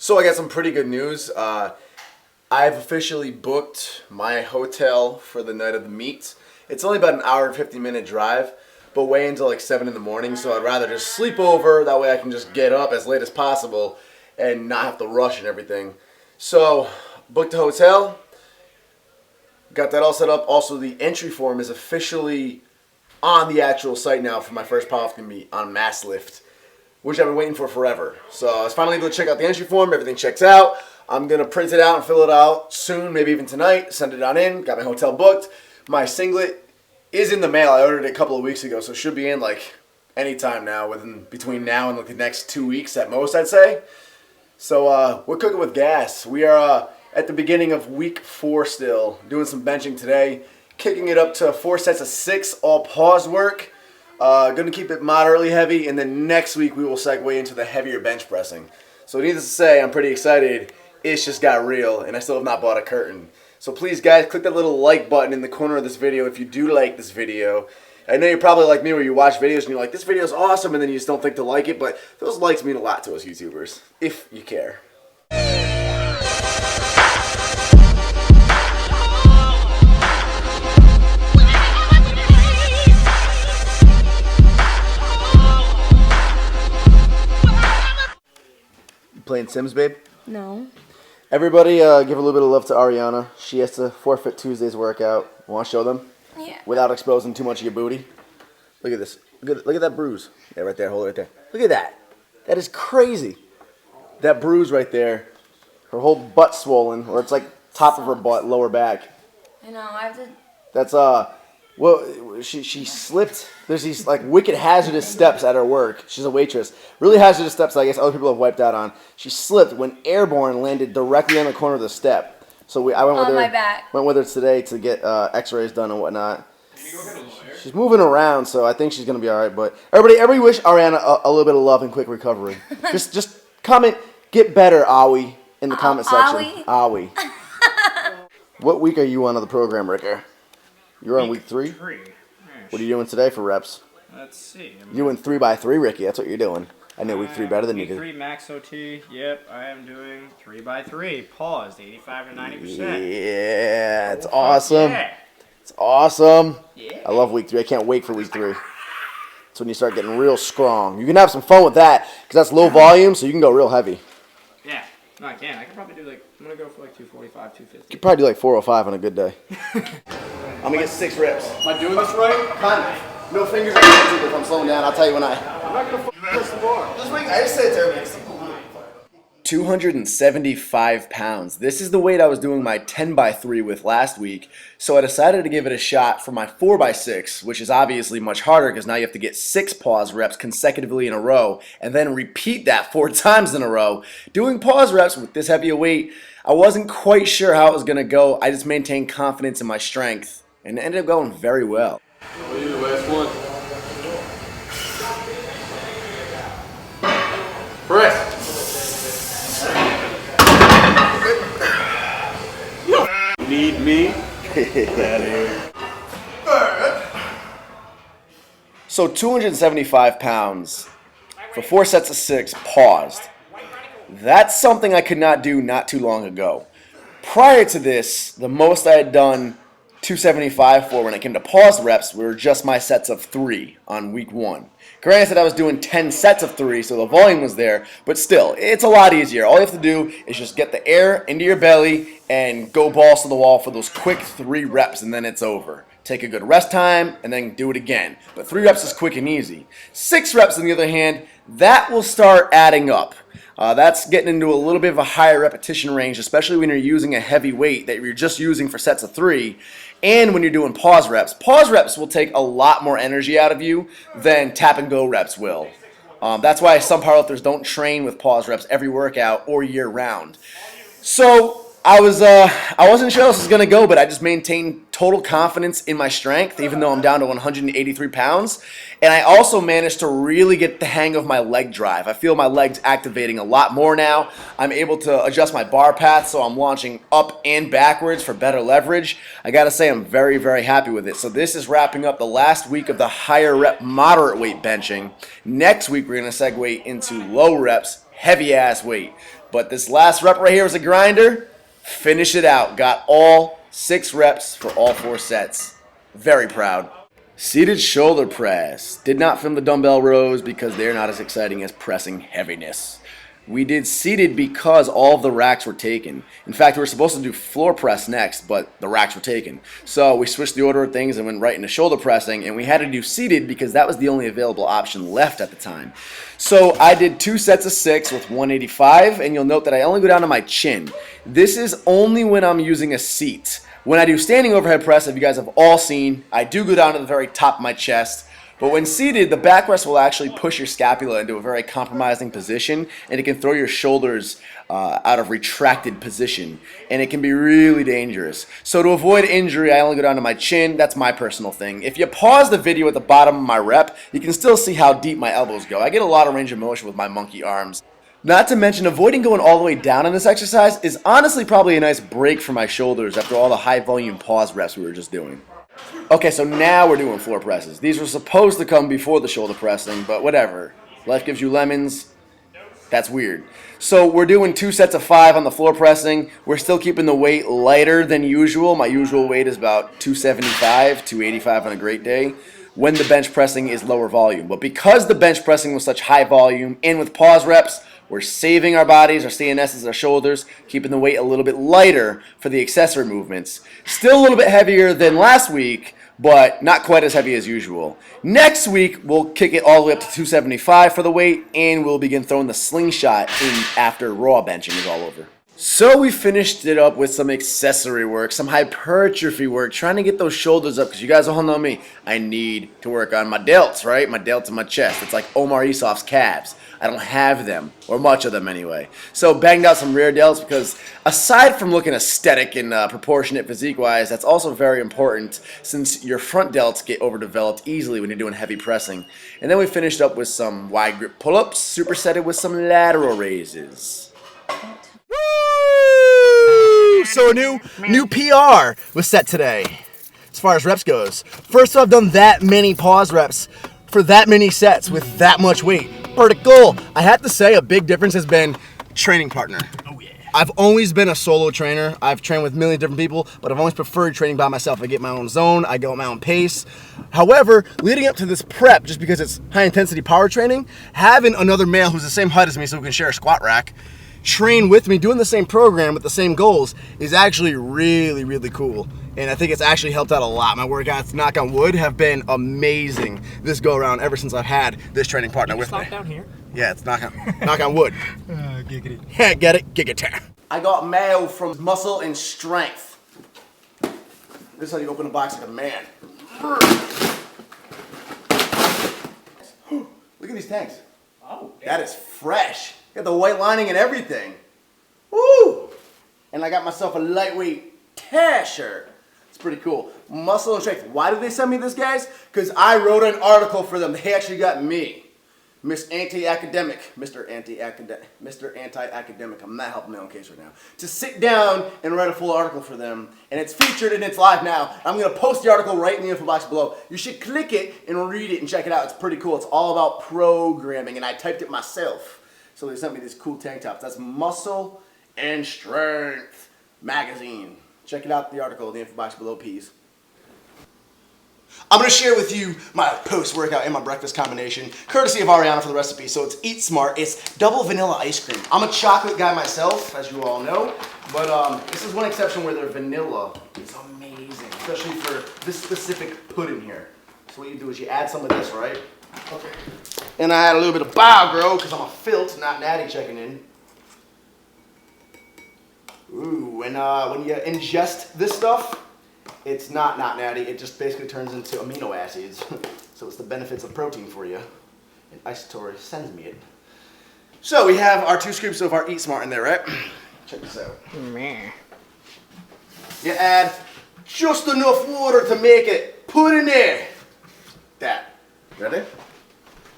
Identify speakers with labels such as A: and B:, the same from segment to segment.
A: So I got some pretty good news. I've officially booked my hotel for the night of the meet. It's only about an hour and 50-minute drive, but weigh until like 7 in the morning, so I'd rather just sleep over. That way I can just get up as late as possible and not have to rush and everything. So, booked a hotel. Got that all set up. Also, the entry form is officially on the actual site now for my first powerlifting meet on Mass Lift, which I've been waiting for forever. So I was finally able to check out the entry form. Everything checks out. I'm going to print it out and fill it out soon, maybe even tonight. Send it on in. Got my hotel booked. My singlet is in the mail. I ordered it a couple of weeks ago, so it should be in like anytime now, between now and like the next 2 weeks at most, I'd say. So we're cooking with gas. We are at the beginning of week 4 still, doing some benching today, kicking it up to 4 sets of 6, all pause work. Going to keep it moderately heavy, and then next week we will segue into the heavier bench pressing. So needless to say, I'm pretty excited. It's just got real, and I still have not bought a curtain. So please, guys, click that little like button in the corner of this video if you do like this video. I know you're probably like me where you watch videos and you're like, this video is awesome, and then you just don't think to like it, but those likes mean a lot to us YouTubers, if you care. Playing Sims, babe?
B: No.
A: Everybody give a little bit of love to Ariana. She has to forfeit Tuesday's workout. Want to show them?
B: Yeah.
A: Without exposing too much of your booty. Look at this. Look at that bruise. Yeah, right there. Hold it right there. Look at that. That is crazy. That bruise right there. Her whole butt swollen, or it's like top of her butt, lower back.
B: I know. I have to.
A: That's well, she slipped. There's these like wicked hazardous steps at her work. She's a waitress. Really hazardous steps that I guess other people have wiped out on. She slipped when airborne, landed directly on the corner of the step. So I went with her.
B: My back.
A: Went with her today to get X-rays done and whatnot. She's moving around, so I think she's gonna be all right. But everybody wish Ariana a little bit of love and quick recovery. just comment, get better, Awi, in the comment section. Awi. What week are you on of the program, Ricker? You're on week 3?
C: Yeah,
A: What are you doing today for reps?
C: let's see.
A: You're doing 3x3, Ricky. That's what you're doing. I know week 3 better than you
C: Week
A: do.
C: 3 max OT. Yep, I am doing 3x3. Paused 85 to 90%.
A: Yeah, it's awesome.
C: Yeah.
A: It's awesome.
C: Yeah.
A: I love week 3. I can't wait for week 3. That's when you start getting real strong. You can have some fun with that because that's low volume, so you can go real heavy.
C: Yeah. No, I can. I can probably do like, I'm going to go for like 245, 250.
A: You could probably do like 405 on a good day. I'm going to get 6 reps.
D: Am I doing this right?
A: Kind of. No fingers on the YouTube if I'm slowing down. I'll tell you when
D: I'm not gonna press the bar.
A: Just wait. I just said it to everybody. 275 pounds. This is the weight I was doing my 10x3 with last week, so I decided to give it a shot for my 4x6, which is obviously much harder because now you have to get 6 pause reps consecutively in a row and then repeat that 4 times in a row. Doing pause reps with this heavy a weight, I wasn't quite sure how it was going to go. I just maintained confidence in my strength and it ended up going very well.
D: What are you, the last one? Press. Need me?
A: So 275 pounds for 4 sets of 6 paused. That's something I could not do not too long ago. Prior to this, the most I had done 275 for when it came to pause reps were just my sets of 3 on week 1. Granted, I was doing 10 sets of 3, so the volume was there, but still, it's a lot easier. All you have to do is just get the air into your belly and go balls to the wall for those quick 3 reps, and then it's over. Take a good rest time, and then do it again. But 3 reps is quick and easy. 6 reps, on the other hand, that will start adding up. That's getting into a little bit of a higher repetition range, especially when you're using a heavy weight that you're just using for sets of 3, and when you're doing pause reps. Pause reps will take a lot more energy out of you than tap and go reps will. That's why some powerlifters don't train with pause reps every workout or year round. So I wasn't sure how this was going to go, but I just maintained total confidence in my strength, even though I'm down to 183 pounds. And I also managed to really get the hang of my leg drive. I feel my legs activating a lot more now. I'm able to adjust my bar path, so I'm launching up and backwards for better leverage. I got to say I'm very, very happy with it. So this is wrapping up the last week of the higher rep moderate weight benching. Next week, we're going to segue into low reps, heavy ass weight. But this last rep right here was a grinder. Finish it out. Got all 6 reps for all 4 sets. Very proud. Seated shoulder press. Did not film the dumbbell rows because they're not as exciting as pressing heaviness. We did seated because all of the racks were taken. In fact, we were supposed to do floor press next, but the racks were taken. So we switched the order of things and went right into shoulder pressing, and we had to do seated because that was the only available option left at the time. So I did 2 sets of 6 with 185, and you'll note that I only go down to my chin. This is only when I'm using a seat. When I do standing overhead press, if you guys have all seen, I do go down to the very top of my chest. But when seated, the backrest will actually push your scapula into a very compromising position, and it can throw your shoulders out of retracted position, and it can be really dangerous. So to avoid injury, I only go down to my chin. That's my personal thing. If you pause the video at the bottom of my rep, you can still see how deep my elbows go. I get a lot of range of motion with my monkey arms. Not to mention, avoiding going all the way down in this exercise is honestly probably a nice break for my shoulders after all the high volume pause reps we were just doing. Okay, so now we're doing floor presses. These were supposed to come before the shoulder pressing, but whatever. Life gives you lemons. That's weird. So we're doing 2 sets of 5 on the floor pressing. We're still keeping the weight lighter than usual. My usual weight is about 275, 285 on a great day, when the bench pressing is lower volume. But because the bench pressing was such high volume and with pause reps, we're saving our bodies, our CNSs, our shoulders, keeping the weight a little bit lighter for the accessory movements. Still a little bit heavier than last week, but not quite as heavy as usual. Next week, we'll kick it all the way up to 275 for the weight, and we'll begin throwing the slingshot in after raw benching is all over. So we finished it up with some accessory work, some hypertrophy work, trying to get those shoulders up, because you guys all know me. I need to work on my delts, right? My delts and my chest. It's like Omar Isof's calves. I don't have them, or much of them anyway. So banged out some rear delts because aside from looking aesthetic and proportionate physique-wise, that's also very important since your front delts get overdeveloped easily when you're doing heavy pressing. And then we finished up with some wide grip pull-ups, supersetted with some lateral raises. Woo! So a new PR was set today as far as reps goes. First I've done that many pause reps for that many sets with that much weight. Pretty cool. I have to say a big difference has been training partner. Oh yeah. I've always been a solo trainer. I've trained with millions of different people, but I've always preferred training by myself. I get my own zone, I go at my own pace. However, leading up to this prep, just because it's high intensity power training, having another male who's the same height as me so we can share a squat rack, train with me, doing the same program with the same goals is actually really, really cool. And I think it's actually helped out a lot. My workouts, knock on wood, have been amazing this go around ever since I've had this training partner with me.
C: Down here.
A: Yeah, it's knock on wood.
C: Giggity.
A: Get it? Giggity. I got mayo from Muscle and Strength. This is how you open a box like a man. Look at these tanks.
C: Oh,
A: that is fresh. Got the white lining and everything. Woo! And I got myself a lightweight tear shirt. It's pretty cool. Muscle and Strength. Why did they send me this, guys? Because I wrote an article for them. They actually got me. Mr. Anti-Academic. I'm not helping my own case right now. To sit down and write a full article for them. And it's featured and it's live now. I'm going to post the article right in the info box below. You should click it and read it and check it out. It's pretty cool. It's all about programming. And I typed it myself. So they sent me these cool tank tops. That's Muscle and Strength magazine. Check it out, the article in the info box below, peas. I'm going to share with you my post-workout and my breakfast combination, courtesy of Ariana for the recipe. So it's Eat Smart. It's double vanilla ice cream. I'm a chocolate guy myself, as you all know. But this is one exception where their vanilla is amazing, especially for this specific pudding here. So what you do is you add some of this, right? Okay. And I add a little bit of Bio-Gro because I'm a Filt, not Natty checking in. Ooh, and when you ingest this stuff, it's not Natty. It just basically turns into amino acids. So it's the benefits of protein for you. And Accessory sends me it. So we have our 2 scoops of our Eat Smart in there, right? Check this out. You add just enough water to make it. Put in there. That. Ready?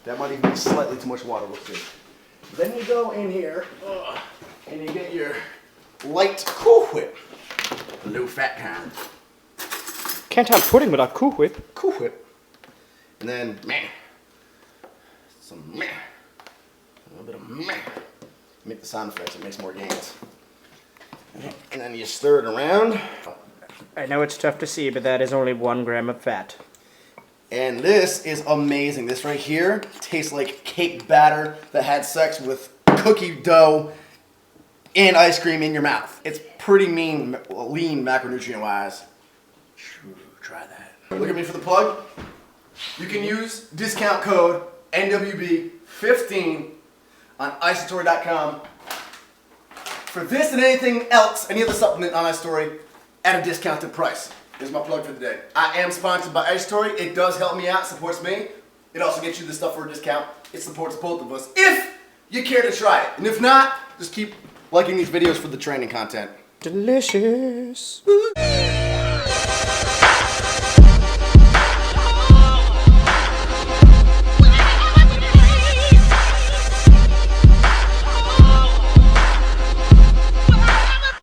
A: That might even be slightly too much water. We'll see. Then you go in here and you get your light Cool Whip. A low fat kind.
C: Can't have pudding without Cool Whip.
A: Cool Whip. And then, some a little bit of Make the sound effects, it makes more gains. And then you stir it around.
C: I know it's tough to see, but that is only 1 gram of fat.
A: And this is amazing. This right here tastes like cake batter that had sex with cookie dough and ice cream in your mouth. It's pretty lean macronutrient-wise. Try that. Look at me for the plug. You can use discount code NWB15 on Accessory.com for this and anything else, any other supplement on Accessory at a discounted price. Here's my plug for the day. I am sponsored by Accessory. It does help me out, supports me. It also gets you the stuff for a discount. It supports both of us if you care to try it. And if not, just keep liking these videos for the training content.
C: Delicious.